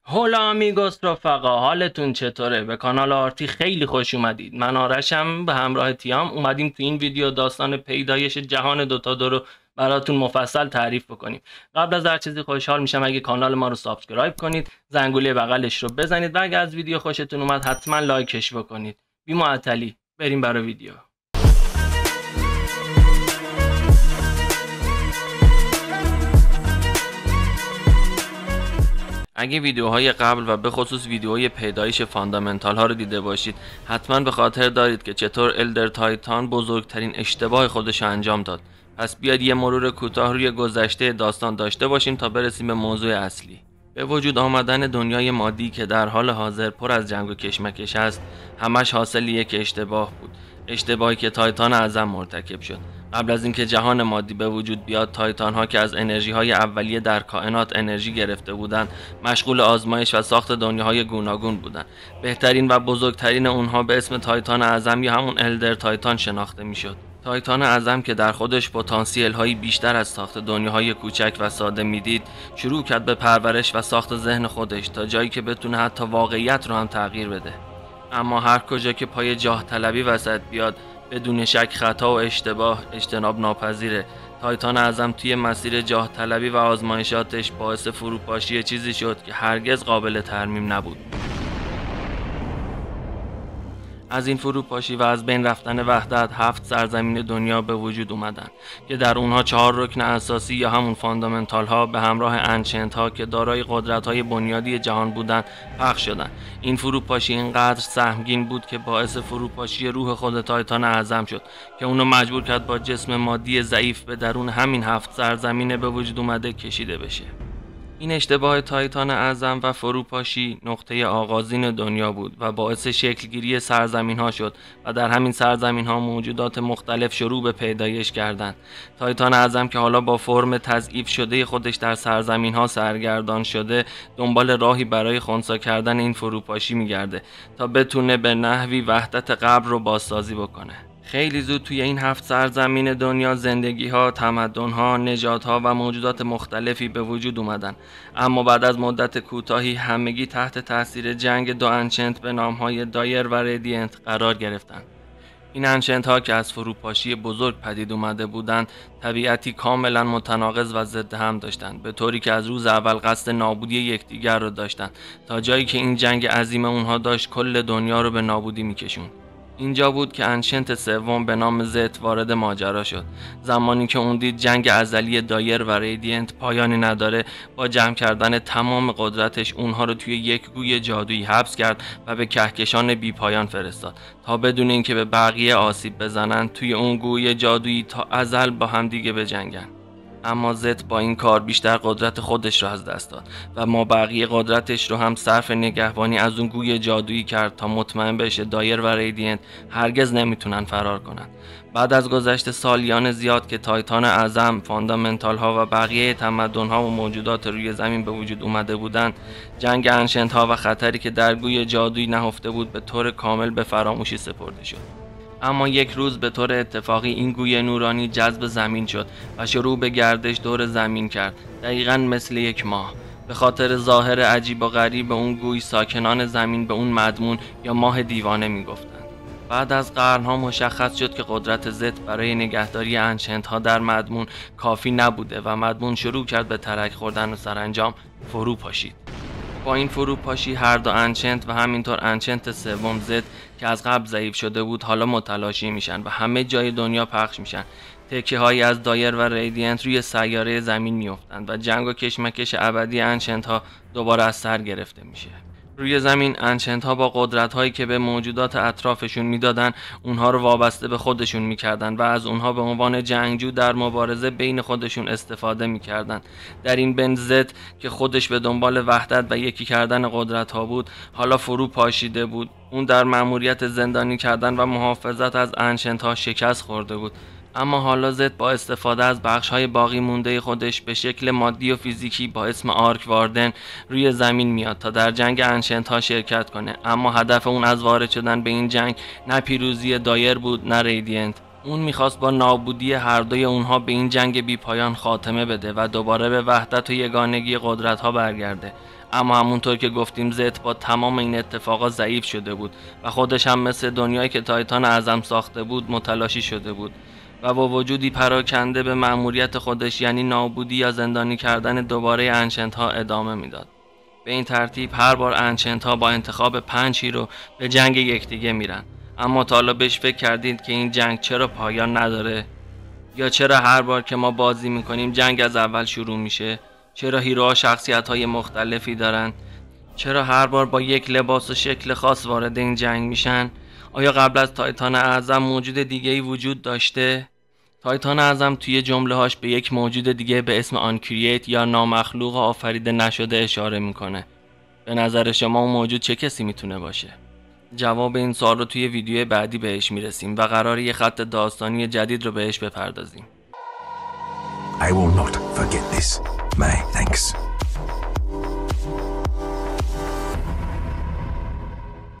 هولا آمیگوس رفقا، حالتون چطوره؟ به کانال آرتی خیلی خوش اومدید. من آرشم به همراه تیام اومدیم تو این ویدیو داستان پیدایش جهان دوتا دو رو براتون مفصل تعریف بکنیم. قبل از هر چیزی خوشحال میشم اگه کانال ما رو سابسکرایب کنید، زنگوله بغلش رو بزنید و اگه از ویدیو خوشتون اومد حتما لایکش بکنید. بی معطلی بریم برای ویدیو. اگه ویدیوهای قبل و به خصوص ویدیوهای پیدایش فاندامنتال ها رو دیده باشید، حتما به خاطر دارید که چطور الدر تایتان بزرگترین اشتباه خودش انجام داد. پس بیاید یه مرور کوتاه روی گذشته داستان داشته باشیم تا برسیم به موضوع اصلی. به وجود آمدن دنیای مادی که در حال حاضر پر از جنگ و کشمکش است، همش حاصل یک اشتباه بود. اشتباهی که تایتان اعظم مرتکب شد. قبل از اینکه جهان مادی به وجود بیاد، تایتان ها که از انرژی های اولیه در کائنات انرژی گرفته بودند، مشغول آزمایش و ساخت دنیاهای گوناگون بودند. بهترین و بزرگترین اونها به اسم تایتان اعظم یا همون الدر تایتان شناخته میشد. تایتان اعظم که در خودش پتانسیل هایی بیشتر از ساخت دنیاهای کوچک و ساده میدید، شروع کرد به پرورش و ساخت ذهن خودش تا جایی که بتونه حتی واقعیت رو هم تغییر بده. اما هر کجا که پای جاه طلبی وسط بیاد، بدون شک خطا و اشتباه اجتناب ناپذیره. تایتان اعظم توی مسیر جاه طلبی و آزمایشاتش باعث فروپاشی چیزی شد که هرگز قابل ترمیم نبود. از این فروپاشی و از بین رفتن وحدت 7 سرزمین دنیا به وجود اومدن که در اونها 4 رکن اساسی یا همون فاندامنتال ها به همراه انشنت ها که دارای قدرت های بنیادی جهان بودن پخش شدن. این فروپاشی اینقدر سهمگین بود که باعث فروپاشی روح خود تایتان اعظم شد که اونو مجبور کرد با جسم مادی ضعیف به درون همین 7 سرزمین به وجود اومده کشیده بشه. این اشتباه تایتان اعظم و فروپاشی نقطه آغازین دنیا بود و باعث شکلگیری سرزمین ها شد و در همین سرزمین ها موجودات مختلف شروع به پیدایش کردند. تایتان اعظم که حالا با فرم تضعیف شده خودش در سرزمین ها سرگردان شده، دنبال راهی برای خنثی کردن این فروپاشی میگرده تا بتونه به نحوی وحدت قبر رو بازسازی بکنه. خیلی زود توی این 7 سرزمین دنیا زندگی ها، تمدن ها، نژادها و موجودات مختلفی به وجود اومدن، اما بعد از مدت کوتاهی همگی تحت تاثیر جنگ دو انشنت به نام های دایر و ریدینت قرار گرفتند. این انشنت ها که از فروپاشی بزرگ پدید اومده بودند، طبیعتی کاملا متناقض و ضد هم داشتند، به طوری که از روز اول قصد نابودی یکدیگر رو داشتند تا جایی که این جنگ عظیم اونها داشت کل دنیا رو به نابودی میکشوند. اینجا بود که انشنت سوم به نام زت وارد ماجرا شد. زمانی که اون دید جنگ ازلی دایر و ریدینت پایانی نداره، با جمع کردن تمام قدرتش اونها رو توی یک گوی جادویی حبس کرد و به کهکشان بی پایان فرستاد تا بدون اینکه به بقیه آسیب بزنن توی اون گوی جادویی تا ازل با هم دیگه بجنگن. اما زت با این کار بیشتر قدرت خودش رو از دست داد و ما بقیه قدرتش رو هم صرف نگهبانی از اون گوی جادویی کرد تا مطمئن بشه دایر و ریدینت هرگز نمیتونن فرار کنن. بعد از گذشت سالیان زیاد که تایتان اعظم، فاندامنتال ها و بقیه تمدن ها و موجودات روی زمین به وجود اومده بودن، جنگ انشنت ها و خطری که در گوی جادویی نهفته بود به طور کامل به فراموشی سپرده شد. اما یک روز به طور اتفاقی این گوی نورانی جذب زمین شد و شروع به گردش دور زمین کرد، دقیقاً مثل یک ماه. به خاطر ظاهر عجیب و غریب اون گوی، ساکنان زمین به اون مدمون یا ماه دیوانه میگفتند. بعد از قرنها مشخص شد که قدرت زت برای نگهداری انشنت ها در مدمون کافی نبوده و مدمون شروع کرد به ترک خوردن و سرانجام فرو پاشید. با این فروپاشی هر دو انشنت و همینطور انشنت سوم زد که از قبل ضعیف شده بود حالا متلاشی میشن و همه جای دنیا پخش میشن. تکه هایی از دایر و ریدینت روی سیاره زمین میافتند و جنگ و کشمکش ابدی انشنت ها دوباره از سر گرفته میشه. روی زمین انشنت ها با قدرت هایی که به موجودات اطرافشون میدادن اونها رو وابسته به خودشون میکردن و از اونها به عنوان جنگجو در مبارزه بین خودشون استفاده میکردن. در این بین زد که خودش به دنبال وحدت و یکی کردن قدرت ها بود، حالا فرو پاشیده بود. اون در مأموریت زندانی کردن و محافظت از انشنت ها شکست خورده بود. اما حالا زد با استفاده از بخش‌های باقی مونده خودش به شکل مادی و فیزیکی با اسم آرک واردن روی زمین میاد تا در جنگ انشنت ها شرکت کنه. اما هدف اون از وارد شدن به این جنگ نه پیروزی دایر بود نه ریدینت. اون میخواست با نابودی هر دوی اونها به این جنگ بی پایان خاتمه بده و دوباره به وحدت و یگانگی قدرت ها برگرده. اما همونطور که گفتیم زد با تمام این اتفاقات ضعیف شده بود و خودش هم مثل دنیایی که تایتان اعظم ساخته بود متلاشی شده بود و با وجودی پراکنده به مأموریت خودش، یعنی نابودی یا زندانی کردن دوباره انشنت‌ها، ادامه میداد. به این ترتیب هر بار انشنت‌ها با انتخاب 5 هیرو به جنگ یکدیگه میرن. اما تا حالا بهش فکر کردید که این جنگ چرا پایان نداره؟ یا چرا هر بار که ما بازی میکنیم جنگ از اول شروع میشه؟ چرا هیروها شخصیت‌های مختلفی دارن؟ چرا هر بار با یک لباس و شکل خاص وارد این جنگ میشن؟ آیا قبل از تایتان اعظم موجود دیگه‌ای وجود داشته؟ تایتان اعظم توی جمله‌هاش به یک موجود دیگه به اسم آنکرییت یا نامخلوق آفریده نشده اشاره میکنه. به نظر شما اون موجود چه کسی میتونه باشه؟ جواب این سوال رو توی ویدیو بعدی بهش میرسیم و قراره یه خط داستانی جدید رو بهش بپردازیم. I will not forget this. My thanks.